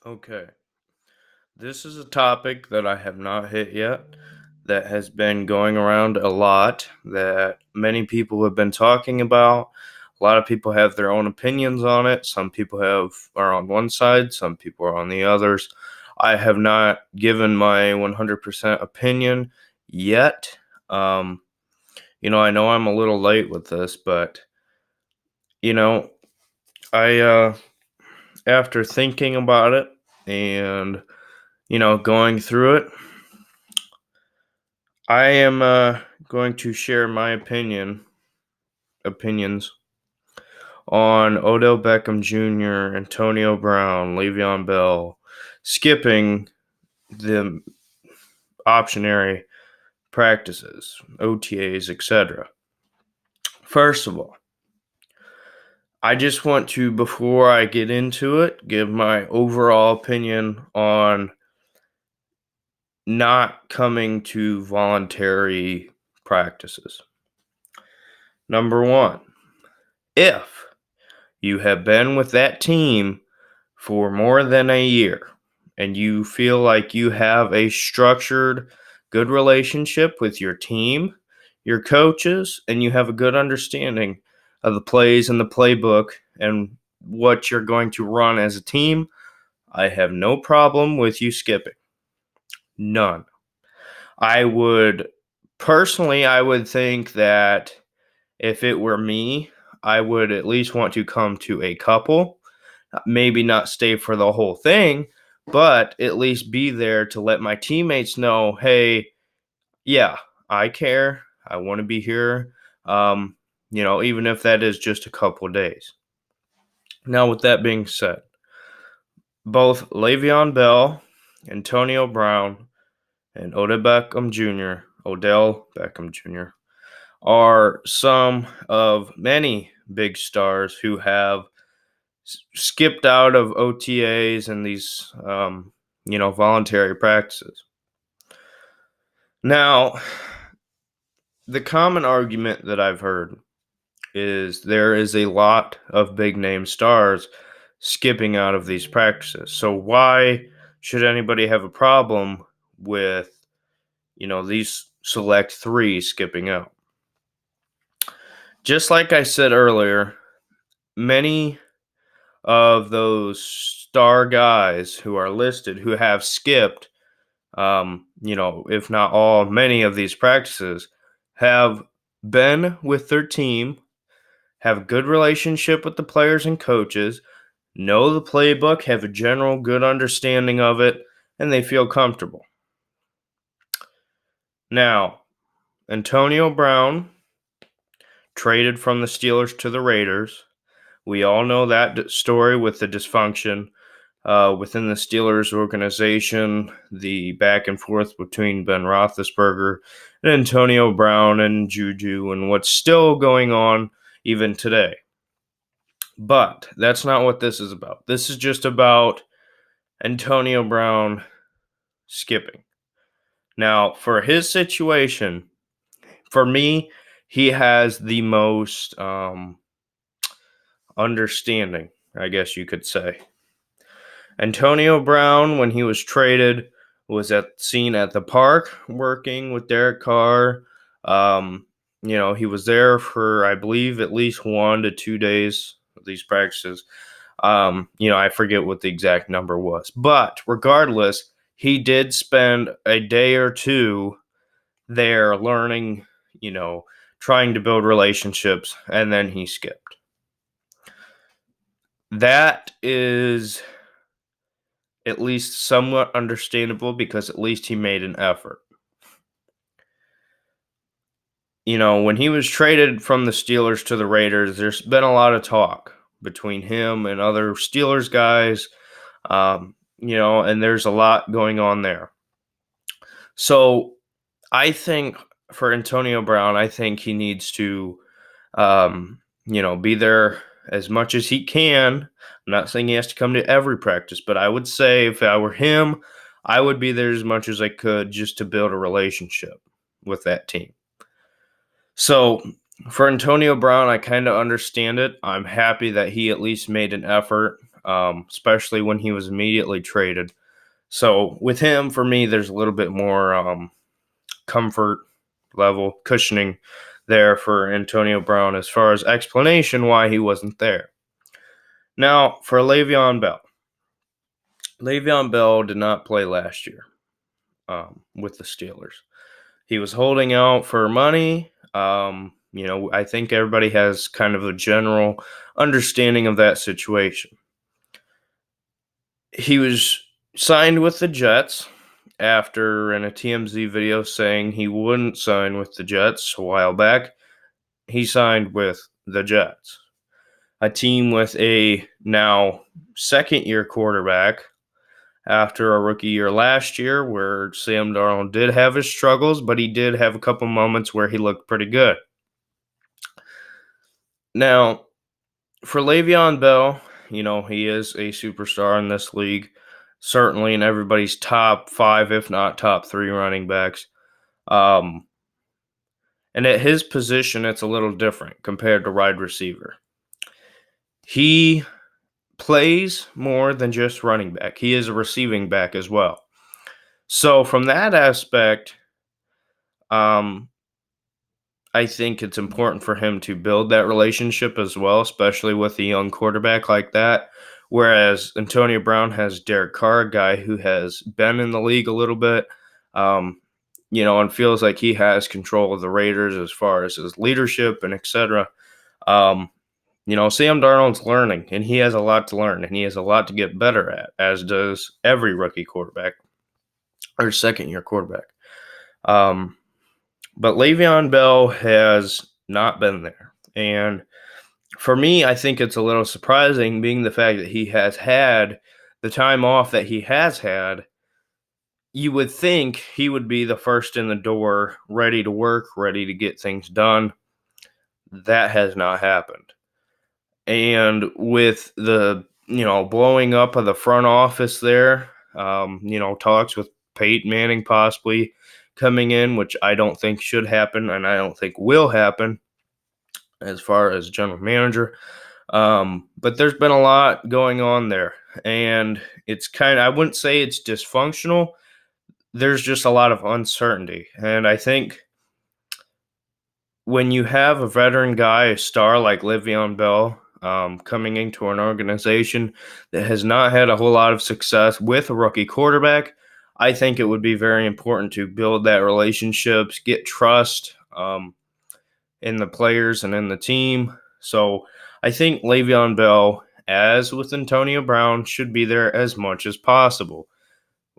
Okay. This is a topic that I have not hit yet, that has been going around a lot, that many people have been talking about. A lot of people have their own opinions on it. Some people are on one side, some people are on the others. I have not given my 100% opinion yet. Um, I know I'm a little late with this, but you know, I after thinking about it and going through it, I am going to share my opinions on Odell Beckham Jr., Antonio Brown, Le'Veon Bell, skipping the optionary practices, OTAs, etc. First of all, I just want to, before I get into it, give my overall opinion on not coming to voluntary practices. Number one, if you have been with that team for more than a year and you feel like you have a structured, good relationship with your team, your coaches, and you have a good understanding of the plays and the playbook and what you're going to run as a team, I have no problem with you skipping. None. I would I would think that if it were me, I would at least want to come to a couple, maybe not stay for the whole thing, but at least be there to let my teammates know, hey, yeah, I care. I want to be here. Even if that is just a couple days. Now, with that being said, both Le'Veon Bell, Antonio Brown, and Odell Beckham Jr., are some of many big stars who have skipped out of OTAs and these, voluntary practices. Now, the common argument that I've heard is there is a lot of big name stars skipping out of these practices. So why should anybody have a problem with, these select three skipping out? Just like I said earlier, many of those star guys who are listed who have skipped, if not all, many of these practices have been with their team, have a good relationship with the players and coaches, know the playbook, have a general good understanding of it, and they feel comfortable. Now, Antonio Brown traded from the Steelers to the Raiders. We all know that story with the dysfunction within the Steelers organization, the back and forth between Ben Roethlisberger and Antonio Brown and Juju, and what's still going on even today. But that's not what this is about. This is just about Antonio Brown skipping. Now, for his situation, for me, he has the most understanding, I guess you could say. Antonio Brown, when he was traded, was seen at the park working with Derek Carr. He was there for, I believe, at least 1 to 2 days of these practices. I forget what the exact number was. But regardless, he did spend a day or two there learning, trying to build relationships, and then he skipped. That is at least somewhat understandable because at least he made an effort. When he was traded from the Steelers to the Raiders, there's been a lot of talk between him and other Steelers guys, and there's a lot going on there. So I think for Antonio Brown, I think he needs to, be there as much as he can. I'm not saying he has to come to every practice, but I would say if I were him, I would be there as much as I could just to build a relationship with that team. So for Antonio Brown, I kind of understand it. I'm happy that he at least made an effort. especially when he was immediately traded. So with him, for me, there's a little bit more comfort level cushioning there for Antonio Brown as far as explanation why he wasn't there. Now, for Le'Veon Bell. Le'Veon Bell did not play last year with the Steelers. He was holding out for money. I think everybody has kind of a general understanding of that situation. He was signed with the Jets after in a TMZ video saying he wouldn't sign with the Jets a while back. He signed with the Jets, a team with a now second-year quarterback after a rookie year last year where Sam Darnold did have his struggles, but he did have a couple moments where he looked pretty good. Now, for Le'Veon Bell, he is a superstar in this league, certainly in everybody's top 5, if not top 3 running backs. And at his position, it's a little different compared to wide receiver. He plays more than just running back. He is a receiving back as well. So from that aspect, I think it's important for him to build that relationship as well, especially with a young quarterback like that. Whereas Antonio Brown has Derek Carr, a guy who has been in the league a little bit, and feels like he has control of the Raiders as far as his leadership and etc. Sam Darnold's learning, and he has a lot to learn, and he has a lot to get better at, as does every rookie quarterback or second-year quarterback. But Le'Veon Bell has not been there. And for me, I think it's a little surprising, being the fact that he has had the time off that he has had. You would think he would be the first in the door, ready to work, ready to get things done. That has not happened. And with the, blowing up of the front office there, talks with Peyton Manning possibly coming in, which I don't think should happen and I don't think will happen as far as general manager. But there's been a lot going on there, and it's I wouldn't say it's dysfunctional. There's just a lot of uncertainty. And I think when you have a veteran guy, a star like Le'Veon Bell, coming into an organization that has not had a whole lot of success with a rookie quarterback, I think it would be very important to build that relationships, get trust in the players and in the team. So I think Le'Veon Bell, as with Antonio Brown, should be there as much as possible.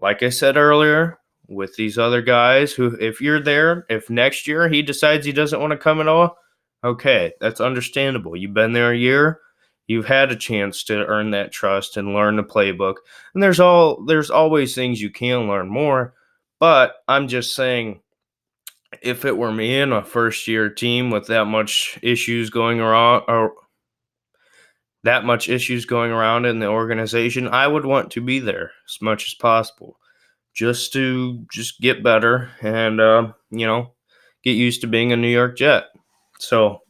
Like I said earlier, with these other guys who, if you're there, if next year he decides he doesn't want to come at all, okay, that's understandable. You've been there a year. You've had a chance to earn that trust and learn the playbook. And there's always things you can learn more. But I'm just saying, if it were me in a first-year team with that much issues going around, or that much issues going around in the organization, I would want to be there as much as possible, just to get better and get used to being a New York Jet. So,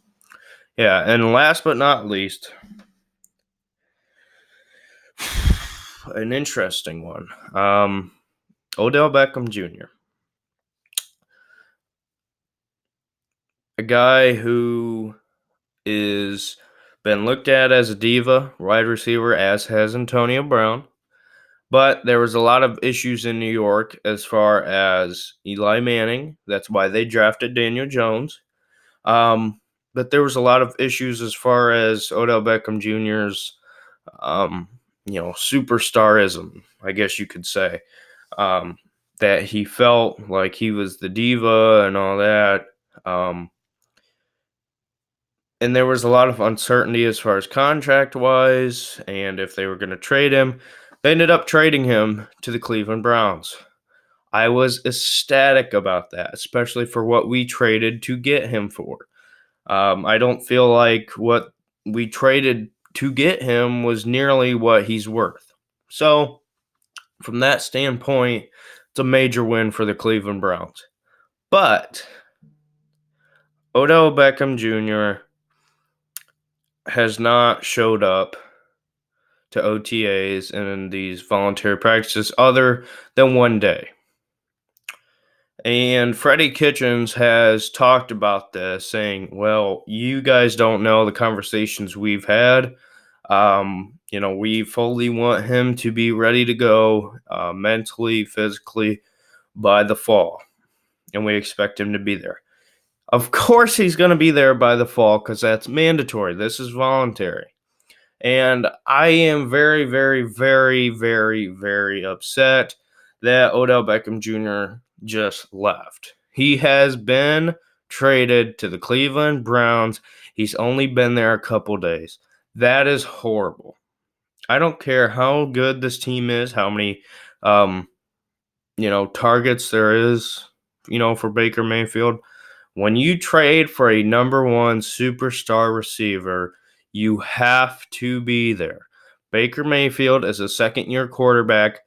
yeah, and last but not least, an interesting one, Odell Beckham Jr., a guy who is been looked at as a diva wide receiver, as has Antonio Brown. But there was a lot of issues in New York as far as Eli Manning. That's why they drafted Daniel Jones. But there was a lot of issues as far as Odell Beckham Jr.'s, superstarism, I guess you could say. That he felt like he was the diva and all that. And there was a lot of uncertainty as far as contract-wise and if they were going to trade him. They ended up trading him to the Cleveland Browns. I was ecstatic about that, especially for what we traded to get him for. I don't feel like what we traded to get him was nearly what he's worth. So, from that standpoint, it's a major win for the Cleveland Browns. But Odell Beckham Jr. has not showed up to OTAs and these voluntary practices other than one day. And Freddie Kitchens has talked about this, saying, well, you guys don't know the conversations we've had. We fully want him to be ready to go mentally, physically by the fall. And we expect him to be there. Of course, he's going to be there by the fall because that's mandatory. This is voluntary. And I am very, very, very, very, very upset that Odell Beckham Jr. just left. He has been traded to the Cleveland Browns. He's only been there a couple days. That is horrible. I don't care how good this team is, how many, targets there is, for Baker Mayfield. When you trade for a number one superstar receiver, you have to be there. Baker Mayfield is a second-year quarterback.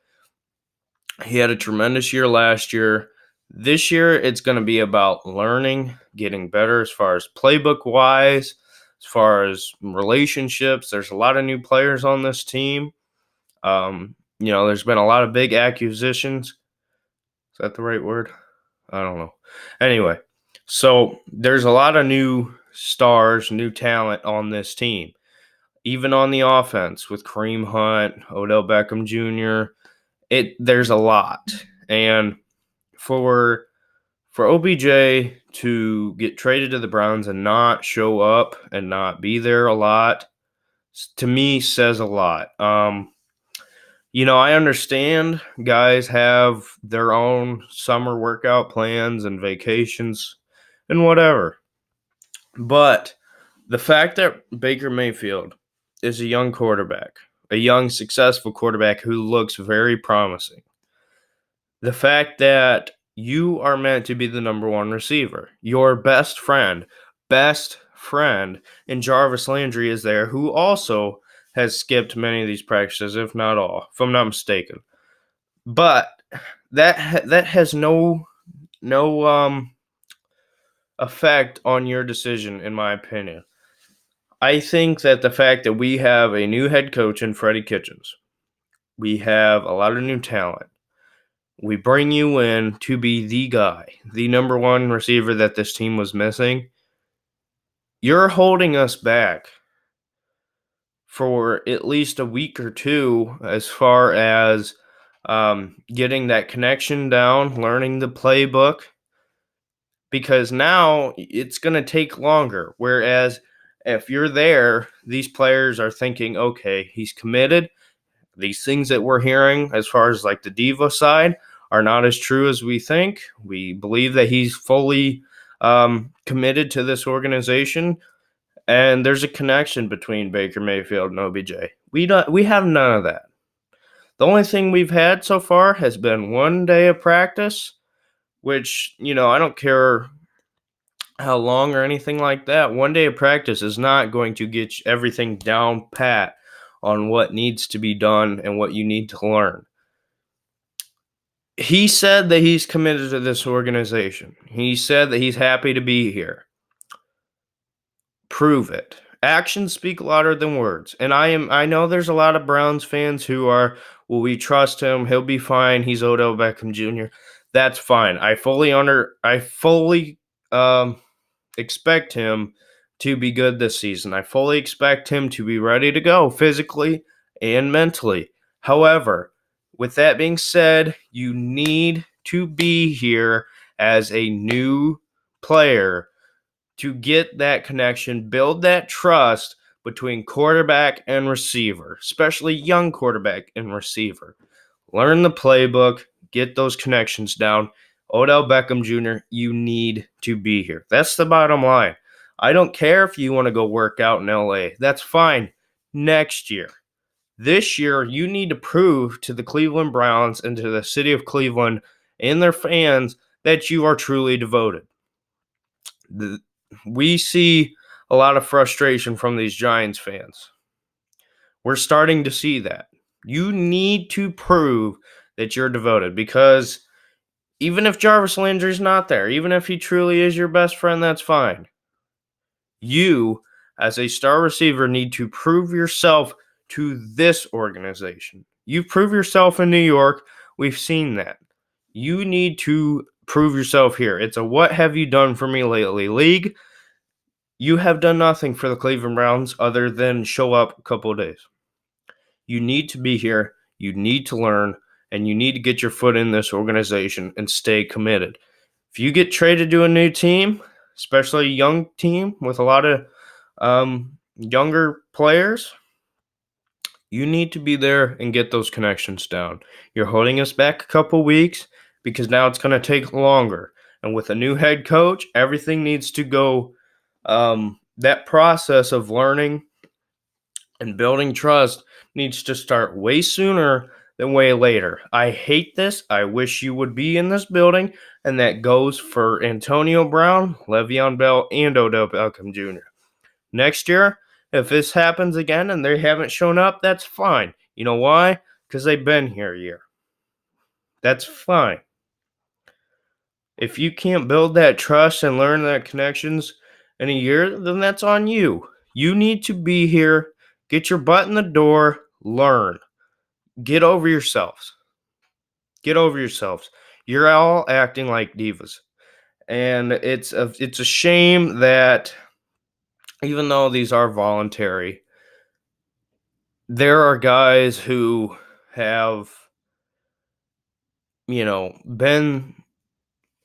He had a tremendous year last year. This year, it's going to be about learning, getting better as far as playbook-wise, as far as relationships. There's a lot of new players on this team. There's been a lot of big acquisitions. Is that the right word? I don't know. Anyway, so there's a lot of new stars, new talent on this team. Even on the offense with Kareem Hunt, Odell Beckham Jr., there's a lot. And for OBJ to get traded to the Browns and not show up and not be there a lot, to me, says a lot. I understand guys have their own summer workout plans and vacations and whatever. But the fact that Baker Mayfield is a young quarterback, a young, successful quarterback who looks very promising, the fact that you are meant to be the number one receiver, your best friend, and Jarvis Landry is there, who also has skipped many of these practices, if not all, if I'm not mistaken. But that has no effect on your decision, in my opinion. I think that the fact that we have a new head coach in Freddie Kitchens, we have a lot of new talent. We bring you in to be the guy, the number one receiver that this team was missing. You're holding us back for at least a week or two as far as getting that connection down, learning the playbook, because now it's going to take longer. Whereas if you're there, these players are thinking, okay, he's committed. These things that we're hearing as far as like the diva side are not as true as we think. We believe that he's fully committed to this organization. And there's a connection between Baker Mayfield and OBJ. We have none of that. The only thing we've had so far has been one day of practice, which, I don't care how long or anything like that. One day of practice is not going to get everything down pat on what needs to be done and what you need to learn. He said that he's committed to this organization. He said that he's happy to be here. Prove it. Actions speak louder than words. And I know there's a lot of Browns fans who are, well, we trust him. He'll be fine. He's Odell Beckham Jr. That's fine. I fully expect him to be good this season. I fully expect him to be ready to go physically and mentally. However, with that being said, you need to be here as a new player to get that connection, build that trust between quarterback and receiver, especially young quarterback and receiver. Learn the playbook, get those connections down. Odell Beckham Jr., you need to be here. That's the bottom line. I don't care if you want to go work out in LA. That's fine. Next year. This year, you need to prove to the Cleveland Browns and to the city of Cleveland and their fans that you are truly devoted. We see a lot of frustration from these Giants fans. We're starting to see that. You need to prove that you're devoted, because even if Jarvis Landry's not there, even if he truly is your best friend, that's fine. You, as a star receiver, need to prove yourself to this organization. You've proved yourself in New York. We've seen that. You need to prove yourself here. It's a what have you done for me lately league. You have done nothing for the Cleveland Browns other than show up a couple of days. You need to be here. You need to learn, and you need to get your foot in this organization and stay committed. If you get traded to a new team, especially a young team with a lot of younger players, you need to be there and get those connections down. You're holding us back a couple weeks because now it's going to take longer. And with a new head coach, everything needs to go. That process of learning and building trust needs to start way sooner than way later. I hate this. I wish you would be in this building. And that goes for Antonio Brown, Le'Veon Bell, and Odell Beckham Jr. Next year, if this happens again and they haven't shown up, that's fine. You know why? Because they've been here a year. That's fine. If you can't build that trust and learn that connections in a year, then that's on you. You need to be here, get your butt in the door, learn. Get over yourselves. Get over yourselves. You're all acting like divas. And it's a shame that even though these are voluntary, there are guys who have, been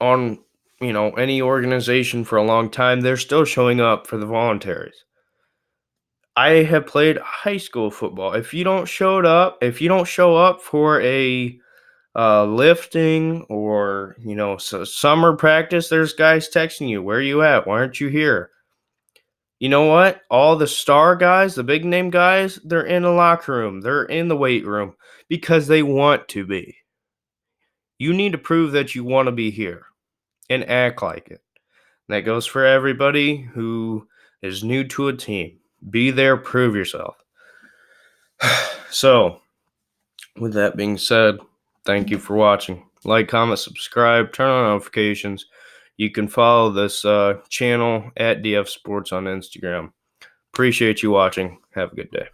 on, any organization for a long time. They're still showing up for the voluntaries. I have played high school football. If you don't show up for a lifting or, summer practice, there's guys texting you, where are you at? Why aren't you here? You know what? All the star guys, the big name guys, they're in the locker room. They're in the weight room because they want to be. You need to prove that you want to be here and act like it. And that goes for everybody who is new to a team. Be there, prove yourself. So, with that being said, thank you for watching. Like, comment, subscribe, turn on notifications. You can follow this channel at DF Sports on Instagram. Appreciate you watching. Have a good day.